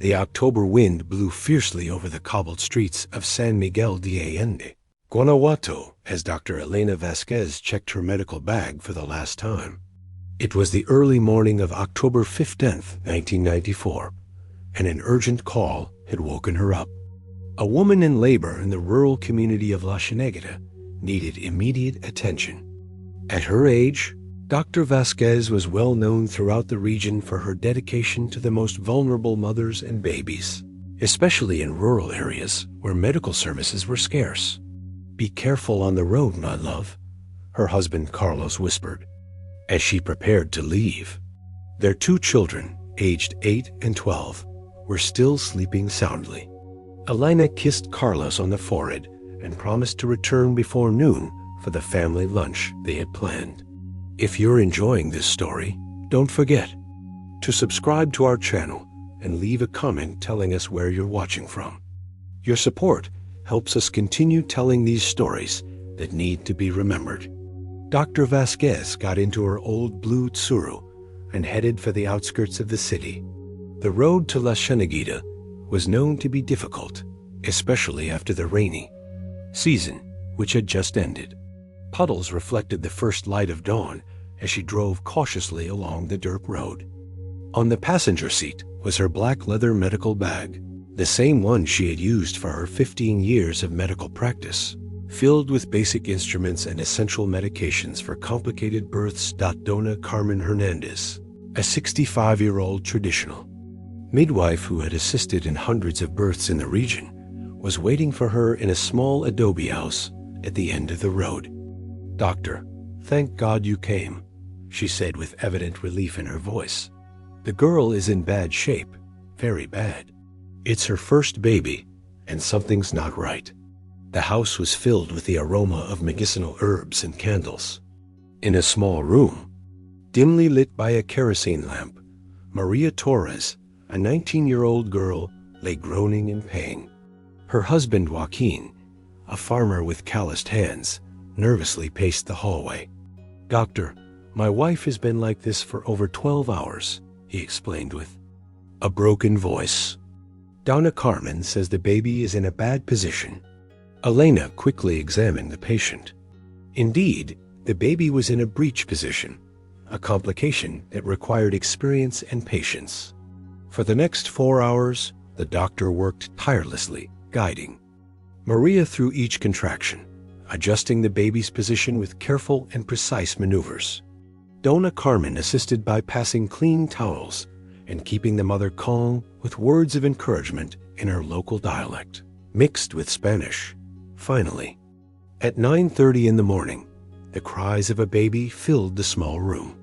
The October wind blew fiercely over the cobbled streets of San Miguel de Allende, Guanajuato, as Dr. Elena Vasquez checked her medical bag for the last time. It was the early morning of October 15th, 1994, and an urgent call had woken her up. A woman in labor in the rural community of La Cienega needed immediate attention. At her age, Dr. Vasquez was well known throughout the region for her dedication to the most vulnerable mothers and babies, especially in rural areas where medical services were scarce. "Be careful on the road, my love," her husband Carlos whispered, as she prepared to leave. Their 2 children, aged 8 and 12, were still sleeping soundly. Elena kissed Carlos on the forehead and promised to return before noon for the family lunch they had planned. If you're enjoying this story, don't forget to subscribe to our channel and leave a comment telling us where you're watching from. Your support helps us continue telling these stories that need to be remembered. Dr. Vasquez got into her old blue Tsuru and headed for the outskirts of the city. The road to La Cienega was known to be difficult, especially after the rainy season, which had just ended. Puddles reflected the first light of dawn as she drove cautiously along the dirt road. On the passenger seat was her black leather medical bag, the same one she had used for her 15 years of medical practice, filled with basic instruments and essential medications for complicated births. Dona Carmen Hernandez, a 65-year-old traditional midwife who had assisted in hundreds of births in the region, was waiting for her in a small adobe house at the end of the road. "Doctor, thank God you came," she said with evident relief in her voice. "The girl is in bad shape, very bad. It's her first baby, and something's not right." The house was filled with the aroma of medicinal herbs and candles. In a small room, dimly lit by a kerosene lamp, Maria Torres, a 19-year-old girl, lay groaning in pain. Her husband Joaquin, a farmer with calloused hands, nervously paced the hallway. "Doctor, my wife has been like this for over 12 hours, he explained with a broken voice. "Donna Carmen says the baby is in a bad position." Elena quickly examined the patient. Indeed, the baby was in a breech position, a complication that required experience and patience. For the next 4 hours, the doctor worked tirelessly, guiding Maria through each contraction, adjusting the baby's position with careful and precise maneuvers. Donna Carmen assisted by passing clean towels and keeping the mother calm with words of encouragement in her local dialect, mixed with Spanish. Finally, at 9:30 in the morning, the cries of a baby filled the small room.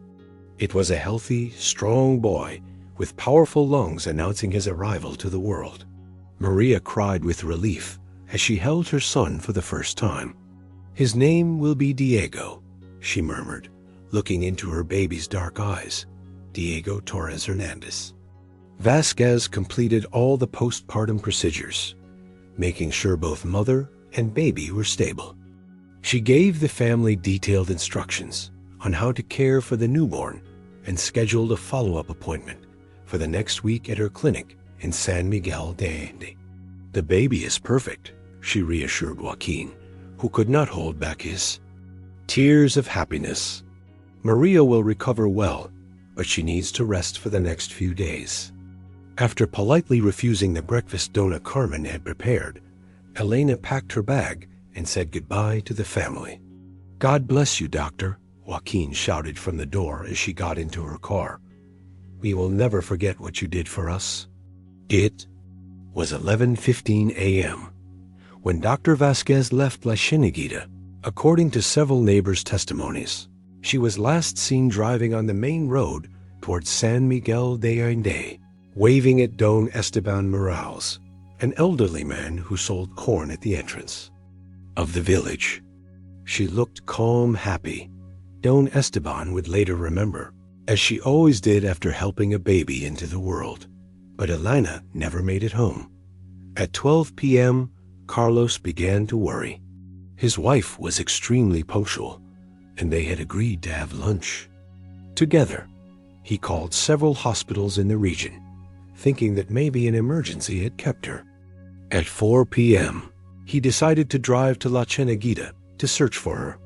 It was a healthy, strong boy with powerful lungs announcing his arrival to the world. Maria cried with relief as she held her son for the first time. "His name will be Diego," she murmured, looking into her baby's dark eyes. "Diego Torres Hernandez." Vasquez completed all the postpartum procedures, making sure both mother and baby were stable. She gave the family detailed instructions on how to care for the newborn and scheduled a follow-up appointment for the next week at her clinic in San Miguel de Allende. "The baby is perfect," she reassured Joaquin, who could not hold back his tears of happiness. "Maria will recover well, but she needs to rest for the next few days." After politely refusing the breakfast Donna Carmen had prepared, Elena packed her bag and said goodbye to the family. "God bless you, doctor," Joaquin shouted from the door as she got into her car. "We will never forget what you did for us." It was 11:15 a.m. when Dr. Vasquez left La Cienega. According to several neighbors' testimonies, she was last seen driving on the main road towards San Miguel de Allende, waving at Don Esteban Morales, an elderly man who sold corn at the entrance of the village. She looked calm, happy. Don Esteban would later remember, as she always did after helping a baby into the world. But Elena never made it home. At 12 p.m., Carlos began to worry. His wife was extremely punctual, and they had agreed to have lunch together. He called several hospitals in the region, thinking that maybe an emergency had kept her. At 4 p.m., he decided to drive to La Cieneguita to search for her.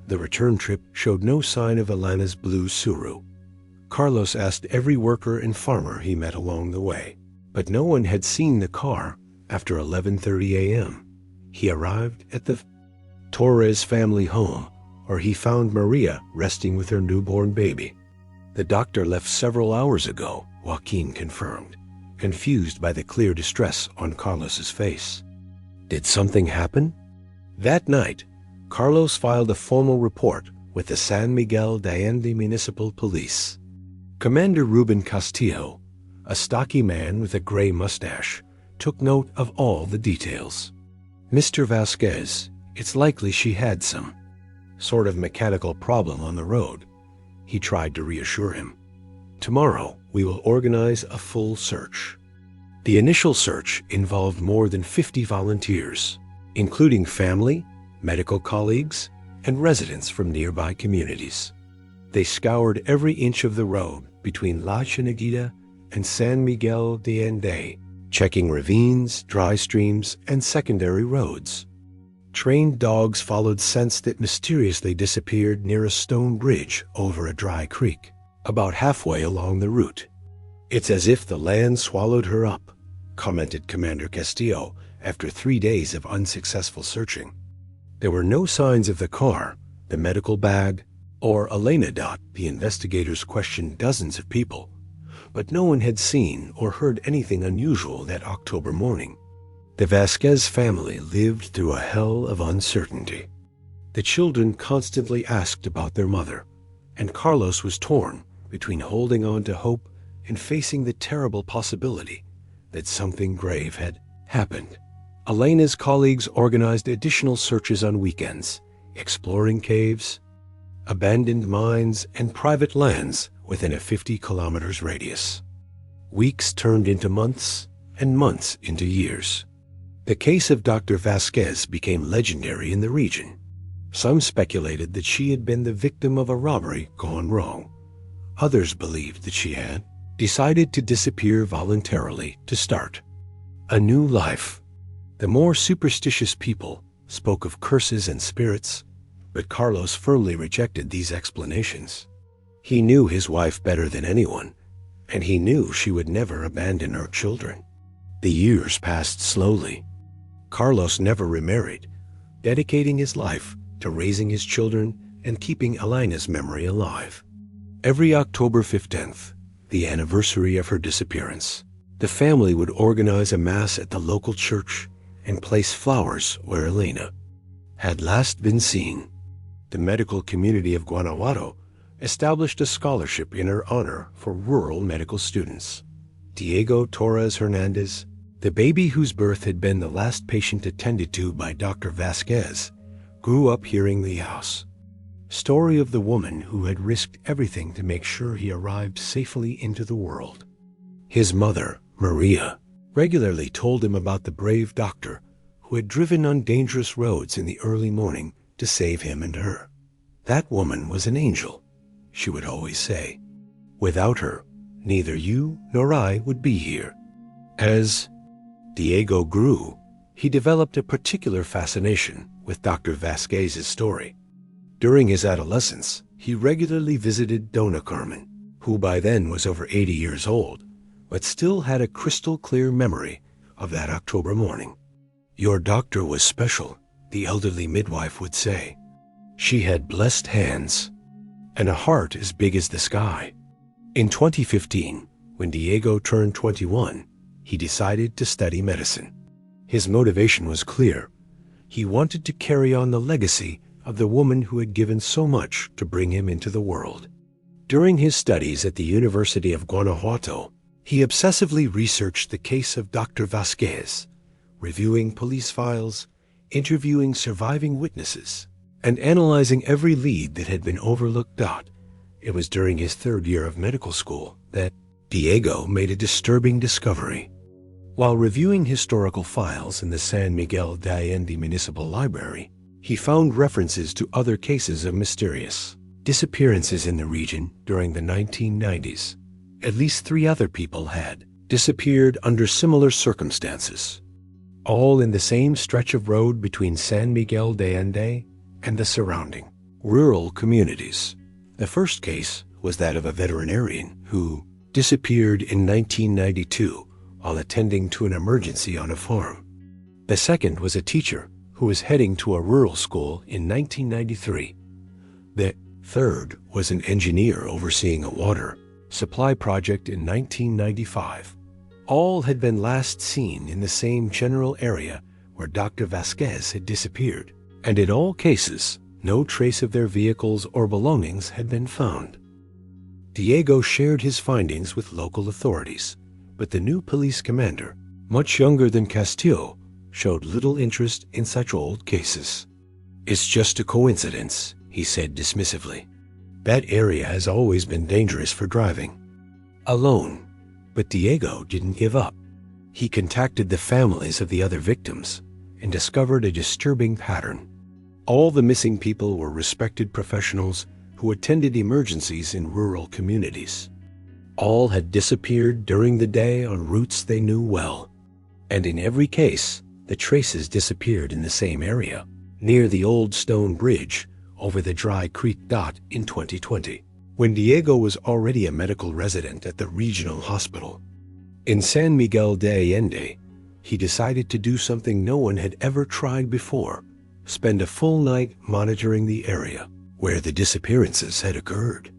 The return trip showed no sign of Elena's blue Suru. Carlos asked every worker and farmer he met along the way, but no one had seen the car after 11:30 a.m. He arrived at the Torres family home, where he found Maria resting with her newborn baby. The doctor left several hours ago, Joaquin confirmed, confused by the clear distress on Carlos's face. Did something happen? That night, Carlos filed a formal report with the San Miguel de Allende Municipal Police. Commander Ruben Castillo, a stocky man with a gray mustache, took note of all the details. Mr. Vasquez, it's likely she had some sort of mechanical problem on the road. He tried to reassure him. Tomorrow, we will organize a full search. The initial search involved more than 50 volunteers, including family, medical colleagues, and residents from nearby communities. They scoured every inch of the road between La Cieneguita and San Miguel de Allende, checking ravines, dry streams, and secondary roads. Trained dogs followed scents that mysteriously disappeared near a stone bridge over a dry creek, about halfway along the route. It's as if the land swallowed her up, commented Commander Castillo after 3 days of unsuccessful searching. There were no signs of the car, the medical bag, or Elena. The investigators questioned dozens of people, but no one had seen or heard anything unusual that October morning. The Vasquez family lived through a hell of uncertainty. The children constantly asked about their mother, and Carlos was torn between holding on to hope and facing the terrible possibility that something grave had happened. Elena's colleagues organized additional searches on weekends, exploring caves, abandoned mines, and private lands within a 50 kilometers radius. Weeks turned into months, and months into years. The case of Dr. Vasquez became legendary in the region. Some speculated that she had been the victim of a robbery gone wrong. Others believed that she had decided to disappear voluntarily to start a new life. The more superstitious people spoke of curses and spirits, but Carlos firmly rejected these explanations. He knew his wife better than anyone, and he knew she would never abandon her children. The years passed slowly. Carlos never remarried, dedicating his life to raising his children and keeping Elena's memory alive. Every October 15th, the anniversary of her disappearance, the family would organize a mass at the local church and place flowers where Elena had last been seen. The medical community of Guanajuato established a scholarship in her honor for rural medical students. Diego Torres Hernandez, the baby whose birth had been the last patient attended to by Dr. Vasquez, grew up hearing the story of the woman who had risked everything to make sure he arrived safely into the world. His mother, Maria, regularly told him about the brave doctor who had driven on dangerous roads in the early morning to save him and her. That woman was an angel, she would always say. Without her, neither you nor I would be here. As Diego grew, he developed a particular fascination with Dr. Vasquez's story. During his adolescence, he regularly visited Dona Carmen, who by then was over 80 years old, but still had a crystal-clear memory of that October morning. "Your doctor was special," the elderly midwife would say. "She had blessed hands and a heart as big as the sky." In 2015, when Diego turned 21, he decided to study medicine. His motivation was clear. He wanted to carry on the legacy of the woman who had given so much to bring him into the world. During his studies at the University of Guanajuato, he obsessively researched the case of Dr. Vasquez, reviewing police files, interviewing surviving witnesses, and analyzing every lead that had been overlooked. It was during his third year of medical school that Diego made a disturbing discovery. While reviewing historical files in the San Miguel de Allende Municipal Library, he found references to other cases of mysterious disappearances in the region during the 1990s. At least 3 other people had disappeared under similar circumstances, all in the same stretch of road between San Miguel de Allende and the surrounding rural communities. The first case was that of a veterinarian who disappeared in 1992 while attending to an emergency on a farm. The second was a teacher who was heading to a rural school in 1993. The third was an engineer overseeing a water supply project in 1995. All had been last seen in the same general area where Dr. Vasquez had disappeared, and in all cases, no trace of their vehicles or belongings had been found. Diego shared his findings with local authorities, but the new police commander, much younger than Castillo, showed little interest in such old cases. "It's just a coincidence," he said dismissively. "That area has always been dangerous for driving alone." But Diego didn't give up. He contacted the families of the other victims and discovered a disturbing pattern. All the missing people were respected professionals who attended emergencies in rural communities. All had disappeared during the day on routes they knew well. And in every case, the traces disappeared in the same area, near the old stone bridge over the Dry Creek Dot in 2020, when Diego was already a medical resident at the regional hospital. In San Miguel de Allende, he decided to do something no one had ever tried before: spend a full night monitoring the area where the disappearances had occurred.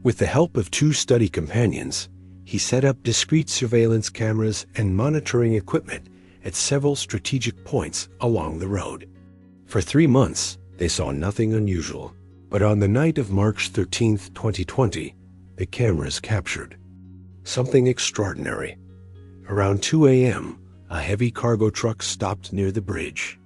With the help of 2 study companions, he set up discrete surveillance cameras and monitoring equipment at several strategic points along the road. For 3 months, they saw nothing unusual, but on the night of March 13, 2020, the cameras captured something extraordinary. Around 2 a.m., a heavy cargo truck stopped near the bridge.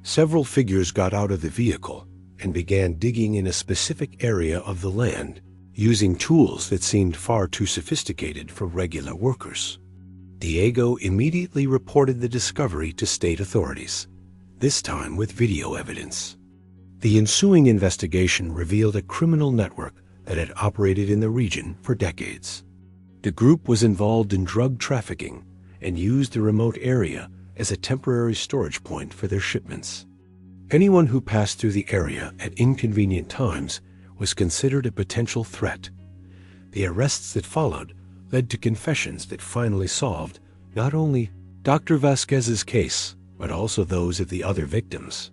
Several figures got out of the vehicle and began digging in a specific area of the land, using tools that seemed far too sophisticated for regular workers. Diego immediately reported the discovery to state authorities, this time with video evidence. The ensuing investigation revealed a criminal network that had operated in the region for decades. The group was involved in drug trafficking and used the remote area as a temporary storage point for their shipments. Anyone who passed through the area at inconvenient times was considered a potential threat. The arrests that followed led to confessions that finally solved not only Dr. Vasquez's case, but also those of the other victims.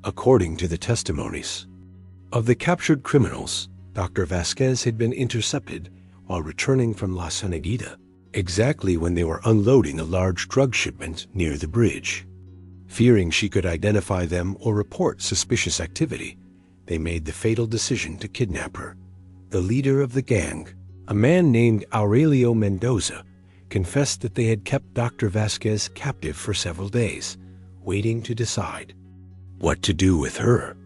According to the testimonies of the captured criminals, Dr. Vasquez had been intercepted while returning from La Cienegita, exactly when they were unloading a large drug shipment near the bridge. Fearing she could identify them or report suspicious activity, they made the fatal decision to kidnap her. The leader of the gang, a man named Aurelio Mendoza, confessed that they had kept Dr. Vasquez captive for several days, waiting to decide what to do with her.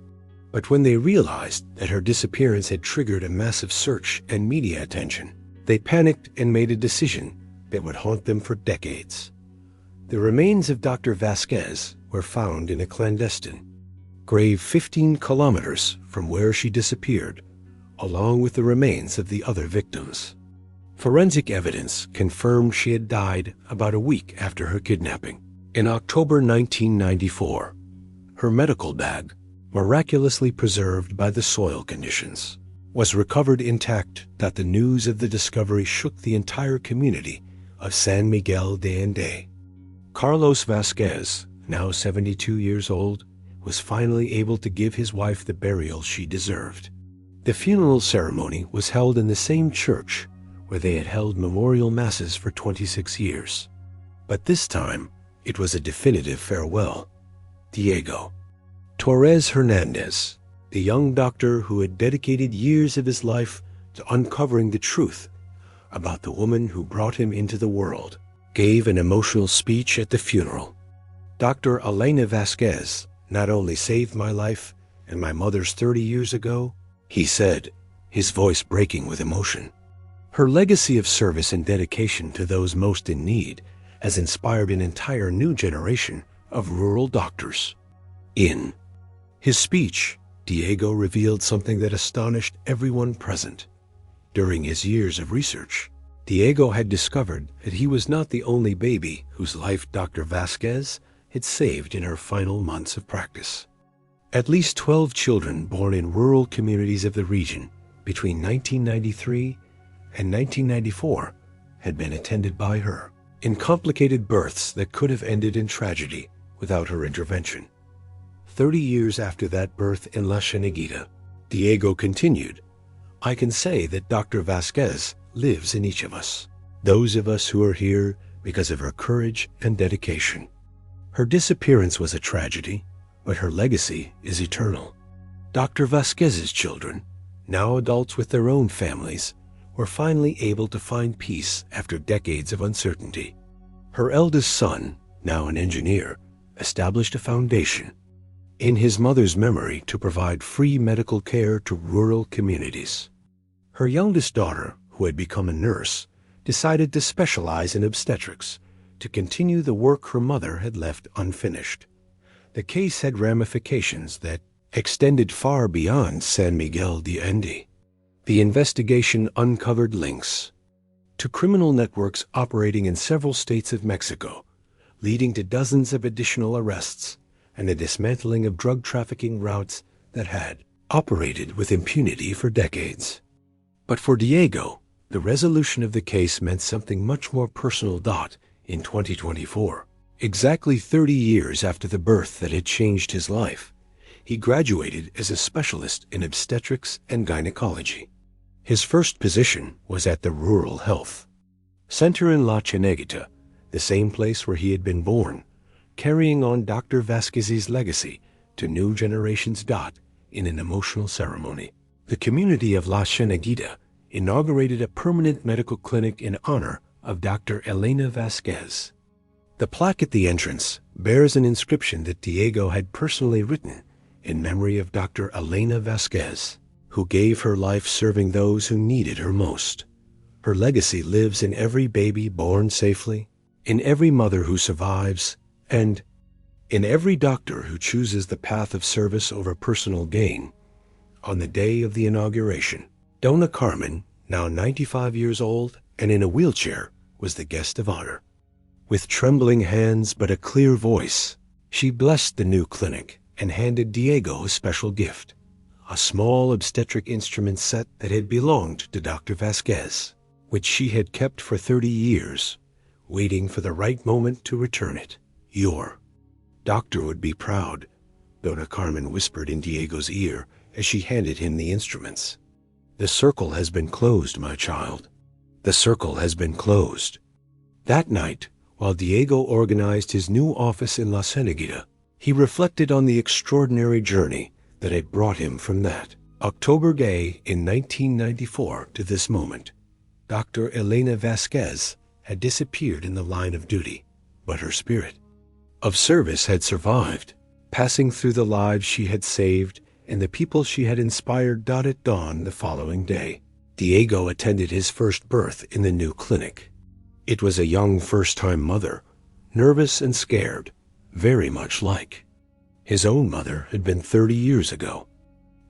But when they realized that her disappearance had triggered a massive search and media attention, they panicked and made a decision that would haunt them for decades. The remains of Dr. Vasquez were found in a clandestine grave 15 kilometers from where she disappeared, along with the remains of the other victims. Forensic evidence confirmed she had died about a week after her kidnapping. In October 1994, her medical bag, miraculously preserved by the soil conditions, was recovered intact. The news of the discovery shook the entire community of San Miguel de Allende. Carlos Vasquez, now 72 years old, was finally able to give his wife the burial she deserved. The funeral ceremony was held in the same church where they had held memorial masses for 26 years. But this time, it was a definitive farewell. Diego Torres Hernandez, the young doctor who had dedicated years of his life to uncovering the truth about the woman who brought him into the world, gave an emotional speech at the funeral. Dr. Elena Vasquez not only saved my life and my mother's 30 years ago, he said, his voice breaking with emotion. Her legacy of service and dedication to those most in need has inspired an entire new generation of rural doctors. In his speech, Diego revealed something that astonished everyone present. During his years of research, Diego had discovered that he was not the only baby whose life Dr. Vasquez had saved in her final months of practice. At least 12 children born in rural communities of the region between 1993 and 1994 had been attended by her, in complicated births that could have ended in tragedy without her intervention. 30 years after that birth in La Cieneguita, Diego continued, "I can say that Dr. Vasquez lives in each of us, those of us who are here because of her courage and dedication. Her disappearance was a tragedy, but her legacy is eternal." Dr. Vasquez's children, now adults with their own families, were finally able to find peace after decades of uncertainty. Her eldest son, now an engineer, established a foundation in his mother's memory to provide free medical care to rural communities. Her youngest daughter, who had become a nurse, decided to specialize in obstetrics to continue the work her mother had left unfinished. The case had ramifications that extended far beyond San Miguel de Allende. The investigation uncovered links to criminal networks operating in several states of Mexico, leading to dozens of additional arrests and the dismantling of drug trafficking routes that had operated with impunity for decades. But for Diego, the resolution of the case meant something much more personal. In 2024, exactly 30 years after the birth that had changed his life, he graduated as a specialist in obstetrics and gynecology. His first position was at the Rural Health Center in La Cieneguita, the same place where he had been born, carrying on Dr. Vasquez's legacy to new generations. In an emotional ceremony, the community of La Cieneguita inaugurated a permanent medical clinic in honor of Dr. Elena Vasquez. The plaque at the entrance bears an inscription that Diego had personally written in memory of Dr. Elena Vasquez, who gave her life serving those who needed her most. Her legacy lives in every baby born safely, in every mother who survives, and in every doctor who chooses the path of service over personal gain. On the day of the inauguration, Dona Carmen, now 95 years old and in a wheelchair, was the guest of honor. With trembling hands but a clear voice, she blessed the new clinic and handed Diego a special gift, a small obstetric instrument set that had belonged to Dr. Vasquez, which she had kept for 30 years, waiting for the right moment to return it. "Your doctor would be proud," Dona Carmen whispered in Diego's ear as she handed him the instruments. "The circle has been closed, my child. The circle has been closed." That night, while Diego organized his new office in La Cieneguita, he reflected on the extraordinary journey that had brought him from that October day in 1994 to this moment. Dr. Elena Vasquez had disappeared in the line of duty, but her spirit of service had survived, passing through the lives she had saved and the people she had inspired. At dawn the following day, Diego attended his first birth in the new clinic. It was a young first-time mother, nervous and scared, very much like his own mother had been 30 years ago.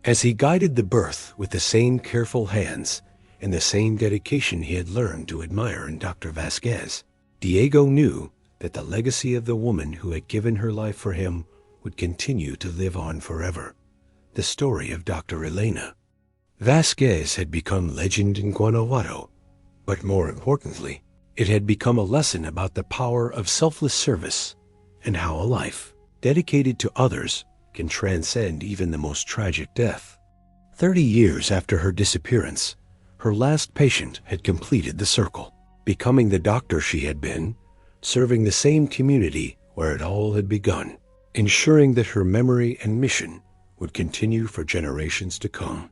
As he guided the birth with the same careful hands and the same dedication he had learned to admire in Dr. Vasquez, Diego knew that the legacy of the woman who had given her life for him would continue to live on forever. The story of Dr. Elena Vasquez had become legend in Guanajuato, but more importantly, it had become a lesson about the power of selfless service and how a life dedicated to others can transcend even the most tragic death. 30 years after her disappearance, her last patient had completed the circle, becoming the doctor she had been, serving the same community where it all had begun, ensuring that her memory and mission would continue for generations to come.